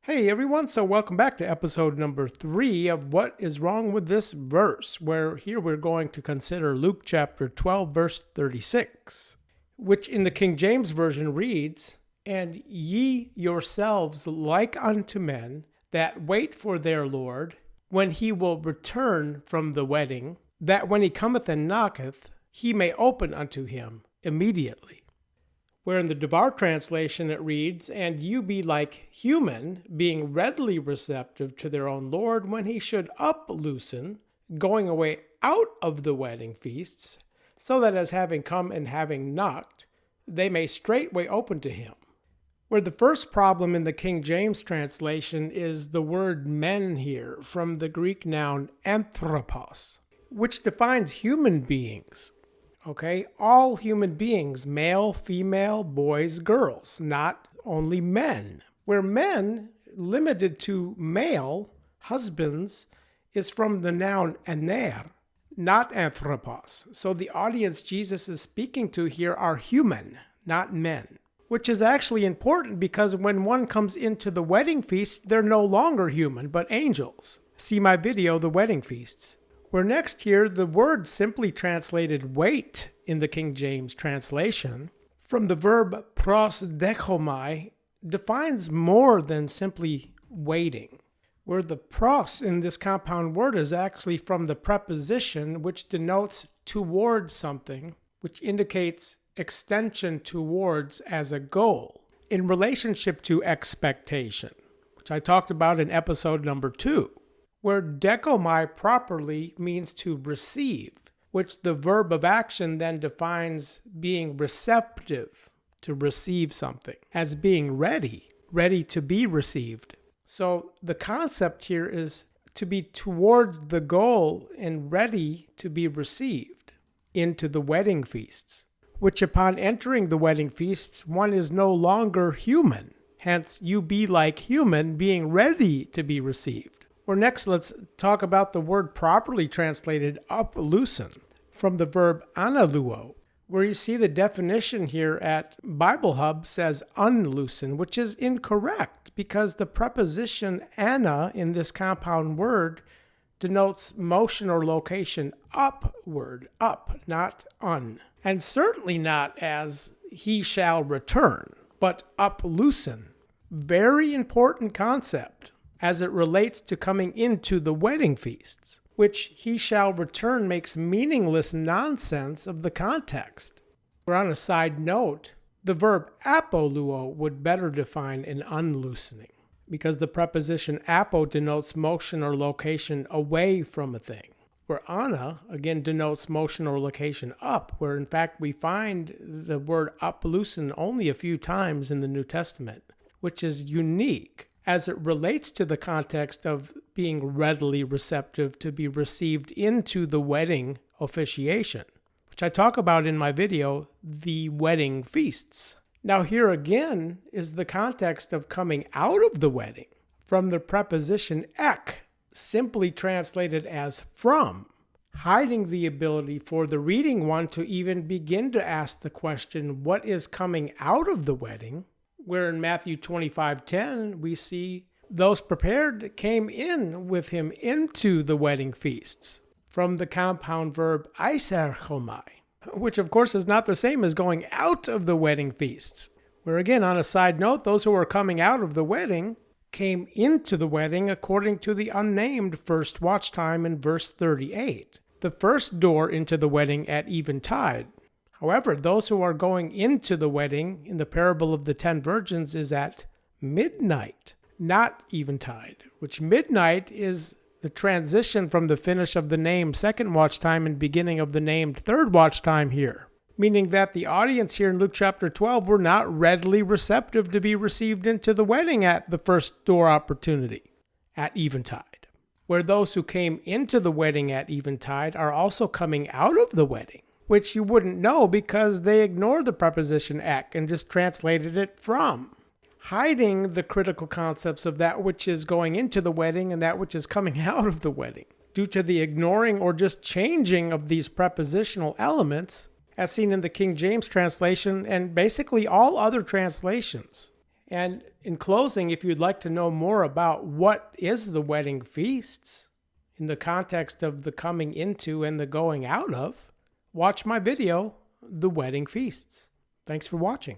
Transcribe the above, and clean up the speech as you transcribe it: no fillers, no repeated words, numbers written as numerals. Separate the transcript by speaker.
Speaker 1: Hey everyone, so welcome back to episode number 3 of What is Wrong with This Verse, where here we're going to consider Luke chapter 12, verse 36, which in the King James Version reads, "And ye yourselves like unto men that wait for their Lord, when he will return from the wedding, that when he cometh and knocketh, he may open unto him immediately." Where in the Devar translation it reads, "And you be like human, being readily receptive to their own Lord, when he should uploosen, going away out of the wedding feasts, so that as having come and having knocked, they may straightway open to him." Where the first problem in the King James translation is the word men here, from the Greek noun anthropos, which defines human beings. Okay, all human beings, male, female, boys, girls, not only men. Where men, limited to male, husbands, is from the noun aner, not anthropos. So the audience Jesus is speaking to here are human, not men. Which is actually important because when one comes into the wedding feast, they're no longer human, but angels. See my video, The Wedding Feasts. Where next here, the word simply translated wait in the King James translation, from the verb prosdechomai, defines more than simply waiting. Where the pros in this compound word is actually from the preposition which denotes towards something, which indicates extension towards as a goal, in relationship to expectation, which I talked about in episode number 2. Where dechomai properly means to receive, which the verb of action then defines being receptive, to receive something, as being ready to be received. So the concept here is to be towards the goal and ready to be received into the wedding feasts, which upon entering the wedding feasts, one is no longer human. Hence, you be like human, being ready to be received. Or next, let's talk about the word properly translated uploosen, from the verb analuo, where you see the definition here at Bible Hub says unloosen, which is incorrect because the preposition ana in this compound word denotes motion or location upward, up, not un. And certainly not as he shall return, but uploosen. Very important concept as it relates to coming into the wedding feasts, which he shall return makes meaningless nonsense of the context. Or on a side note, the verb apoluo would better define an unloosening, because the preposition apo denotes motion or location away from a thing, where ana, again, denotes motion or location up, where in fact we find the word uploosen only a few times in the New Testament, which is unique as it relates to the context of being readily receptive to be received into the wedding officiation, which I talk about in my video, The Wedding Feasts. Now here again is the context of coming out of the wedding, from the preposition ek, simply translated as from, hiding the ability for the reading one to even begin to ask the question, what is coming out of the wedding? Where in Matthew 25:10, we see those prepared came in with him into the wedding feasts, from the compound verb eiserchomai, which of course is not the same as going out of the wedding feasts. Where again, on a side note, those who were coming out of the wedding came into the wedding according to the unnamed first watch time in verse 38, the first door into the wedding at eventide. However, those who are going into the wedding in the parable of the 10 virgins is at midnight, not eventide, which midnight is the transition from the finish of the named second watch time and beginning of the named third watch time here, meaning that the audience here in Luke chapter 12 were not readily receptive to be received into the wedding at the first door opportunity, at eventide, where those who came into the wedding at eventide are also coming out of the wedding, which you wouldn't know because they ignored the preposition ek and just translated it from, hiding the critical concepts of that which is going into the wedding and that which is coming out of the wedding, due to the ignoring or just changing of these prepositional elements, as seen in the King James translation and basically all other translations. And in closing, if you'd like to know more about what is the wedding feasts in the context of the coming into and the going out of, watch my video, The Wedding Feasts. Thanks for watching.